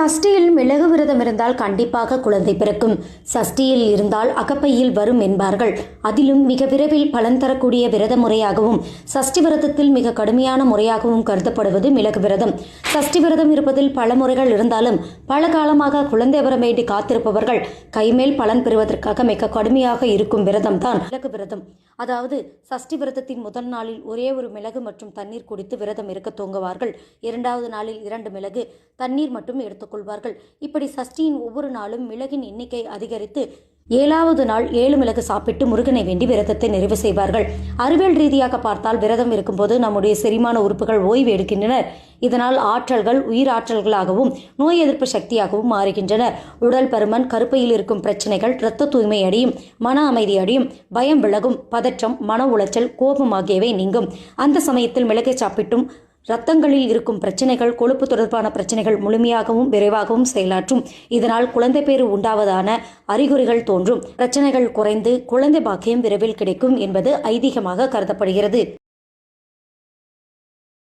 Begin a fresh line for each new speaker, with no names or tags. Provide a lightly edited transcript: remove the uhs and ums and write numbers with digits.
சஷ்டியில் மிளகு விரதம் இருந்தால் கண்டிப்பாக குழந்தை பிறக்கும். சஷ்டியில் இருந்தால் அகப்பையில் வரும் என்பார்கள். அதிலும் மிக விரைவில் பலன் தரக்கூடிய விரத முறையாகவும் சஷ்டி விரதத்தில் மிக கடுமையான முறையாகவும் கருதப்படுவது மிளகு விரதம். சஷ்டி விரதம் இருப்பதில் பல முறைகள் இருந்தாலும் பல காலமாக குழந்தை வர வேண்டி காத்திருப்பவர்கள் கைமேல் பலன் பெறுவதற்காக மிக கடுமையாக இருக்கும் விரதம் தான் மிளகு விரதம். அதாவது சஷ்டி விரதத்தின் முதல் நாளில் ஒரே ஒரு மிளகு மற்றும் தண்ணீர் குடித்து விரதம் இருக்க தூங்குவார்கள். இரண்டாவது நாளில் 2 மிளகு தண்ணீர் மட்டும் எடுத்துக்கொள்வார்கள். இப்படி சஷ்டியின் ஒவ்வொரு நாளும் மிளகின் எண்ணிக்கை அதிகரித்து 7வது நாள் 7 மிளகு சாப்பிட்டு முருகனை வேண்டி விரதத்தை நிறைவு செய்வார்கள். அறிவியல் ரீதியாக பார்த்தால் விரதம் இருக்கும்போது நம்முடைய செரிமான உறுப்புகள் ஓய்வு எடுக்கின்றனர். இதனால் ஆற்றல்கள் உயிராற்றல்களாகவும் நோய் எதிர்ப்பு சக்தியாகவும் மாறுகின்றன. உடல் பருமன், கருப்பையில் இருக்கும் பிரச்சனைகள், இரத்த தூய்மை அடையும், மன அமைதி அடையும், பயம் விலகும், பதற்றம், மன உளைச்சல், கோபம் ஆகியவை நீங்கும். அந்த சமயத்தில் மிளகை சாப்பிட்டும் இரத்தங்களில் இருக்கும் பிரச்சனைகள், கொழுப்பு தொடர்பான பிரச்சனைகள் முழுமையாகவும் விரைவாகவும் செயலாற்றும். இதனால் குழந்தை பேறு உண்டாவதான அறிகுறிகள் தோன்றும். பிரச்சனைகள் குறைந்து குழந்தை பாக்கியம் விரைவில் கிடைக்கும் என்பது ஐதீகமாக கருதப்படுகிறது.